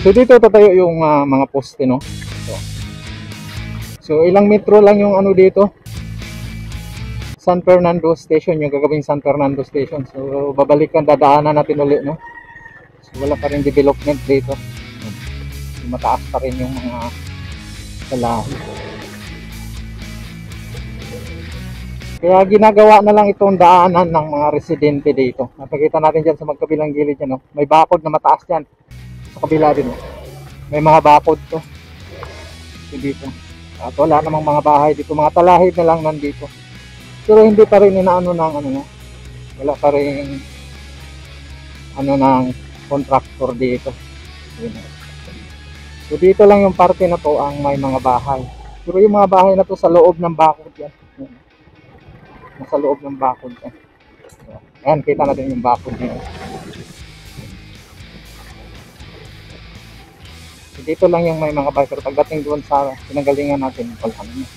So dito tatayo yung mga poste, no. So ilang metro lang yung ano dito, San Fernando Station, yung gagawing San Fernando Station. So babalikan, dadaanan natin ulit, no. So wala pa rin development dito. Mataas pa rin yung mga talahi. Kaya ginagawa na lang itong daanan ng mga residente dito. Napakita natin dyan sa magkabilang gilid yan, no? May bakod na mataas dyan. Sa kabila din, no? May mga bakod to dito. At wala namang mga bahay dito. Mga talahib na lang nandito. Pero hindi pa rin inaano ng ano, no? Wala pa rin ano ng contractor dito. So dito lang yung parte na to ang may mga bahay. Pero yung mga bahay na to sa loob ng bakod yan. Nasa loob ng bakod yan. Ayan, kita natin yung bakod dito. So dito lang yung may mga bahay. Pero pagdating doon sa pinanggalingan natin, wala naman.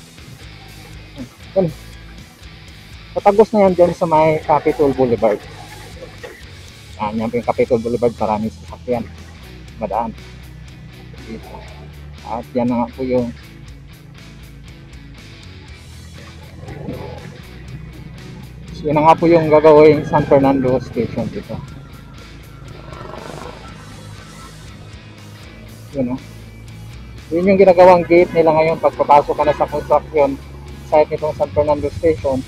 Yan. Patagos na yan dyan sa may Capitol Boulevard. Yan yung Capitol Boulevard, maraming sasakyan madaan dito. At yan na nga po yung yun na nga po yung gagawing San Fernando Station dito. Yun, no? Yun yung ginagawang gate nila ngayon pagpapasok ka na sa construction site nitong San Fernando Station.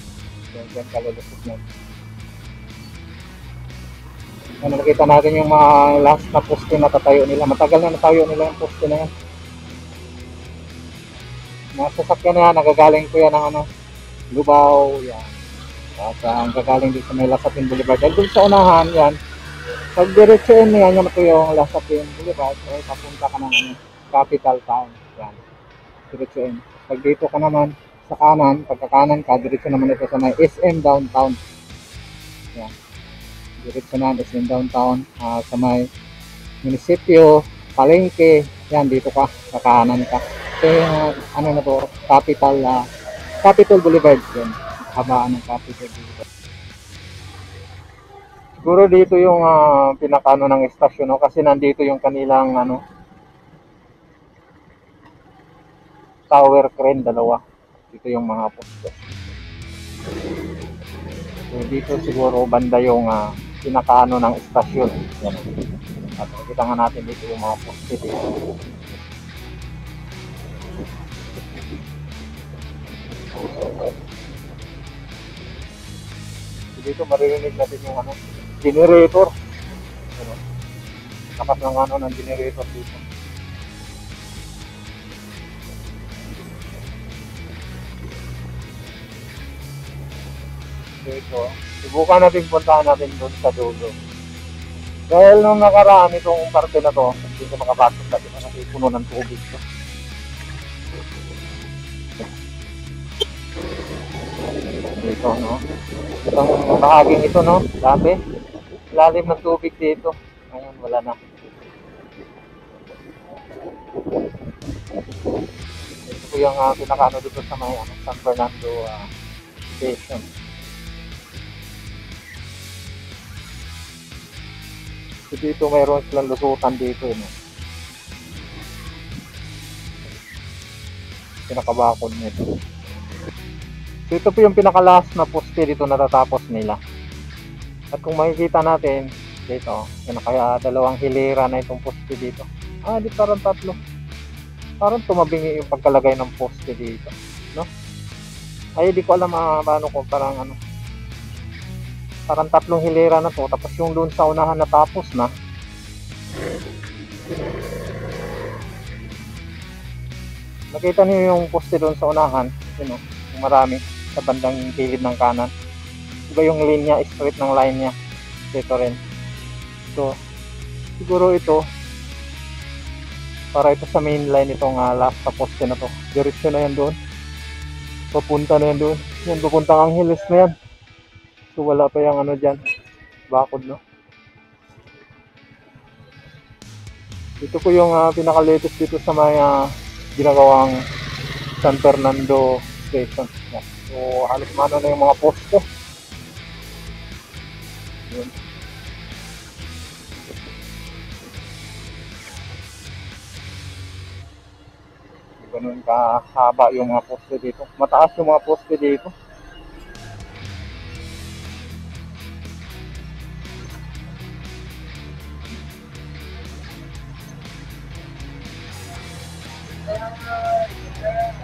Yan kalulusot nyo. Nakita natin yung mga last na poste na tatayo nila. Matagal na natayo nila yung poste na yan. Mga sasakyan na yan, nagagaling ko yan ng ano, Lubao, yan. At ang gagaling dito sa may Lasapin Boulevard. Dahil dun sa unahan, yan, pag diretsuin mo yan, yan ito yung Lasapin Boulevard, so papunta ka ng Capital Town. Yan, diretsuin. Pag dito ka naman sa kanan, pagkakanan ka, diretso naman ito sa may SM Downtown. Yan. Diretso na SM Downtown, sa may munisipyo, palengke, yan, dito ka, sa kanan ka. So yung, ano na to, Capitol Boulevard, yan, habaan ng Capitol Boulevard. Siguro dito yung pinakano ng estasyon, no? Kasi nandito yung kanilang ano, tower crane, dalawa. Dito yung mga poste. So dito siguro banda yung pinakaano ng estasyon. Yan. At makikita nga natin dito yung mga poste dito. So dito maririnig natin yung ano, generator. Ano, lakas ng ano ng generator dito. Dito, subukan natin puntahan natin doon sa dulo. Dahil nung nakaraan itong parte na to, dito makapasok natin kasi puno ng tubig to. Dito, no? Itong bahaging ito, no? Dati, lalim ng tubig dito. Ngayon, wala na. Ito po yung pinakaano dito sa may San Fernando Station. So dito mayroon silang lusutan dito, no? Pinakabakod nito. So ito po yung pinaka-last na poste dito natatapos nila. At kung makikita natin dito, kaya dalawang hilera na itong poste dito. Di parang tatlo. Parang tumabingi yung pagkalagay ng poste dito, no? Ay, di ko alam paano kung parang ano. Parang tatlong hilera na to, tapos yung doon sa unahan natapos na. Nakita niyo yung poste doon sa unahan, yun, no? Yung marami sa bandang gilid ng kanan. Iba yung linya, straight ng line niya. Dito rin. So, siguro ito para ito sa main line itong last na poste na to. Diretso na yan doon. Papunta na yan doon. Yan, papuntang Angeles na yan. So, wala pa yung ano dyan. Bakod, no? Ito po yung pinaka-latest dito sa may ginagawang San Fernando Station. Yan. So, halos mano na yung mga poste. Yun. Ganun kahaba yung mga poste dito. Mataas yung mga poste dito.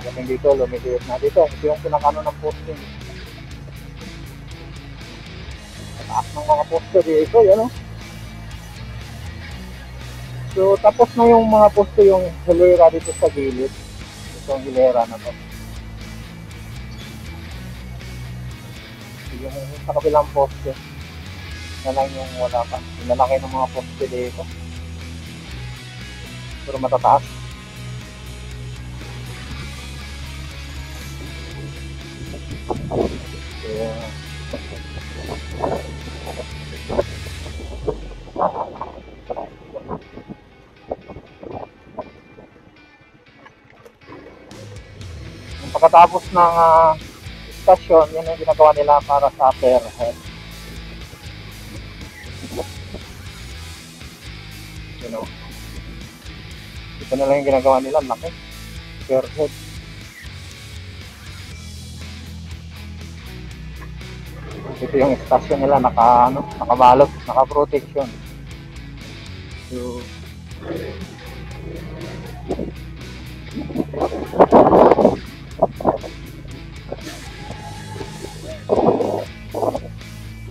Galing dito, lumiliit na dito. Ito yung pinakano ng poste. Mataas ng mga poste dito, yan o. So, tapos na yung mga poste, yung hilera dito sa gilid. Ito yung hilera na to. Yung sa kabilang poste, na lang yung wala pa. Pinalaki ng mga poste dito. Pero matataas. Yeah. Pagkatapos ng stasyon, yan ang ginagawa nila para sa Fairhead. You know, ito na lang yung ginagawa nila, laki. Fairhead. Ito yung stasyon nila, nakabalot, naka-protection. So,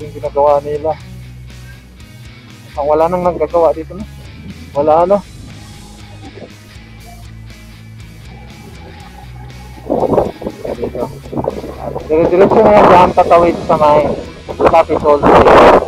yung ginagawa nila. Ang wala nang naggagawa dito na. Wala no. Dito. Dire-diretso na yan dyan tatawid sa may Capitol Boulevard.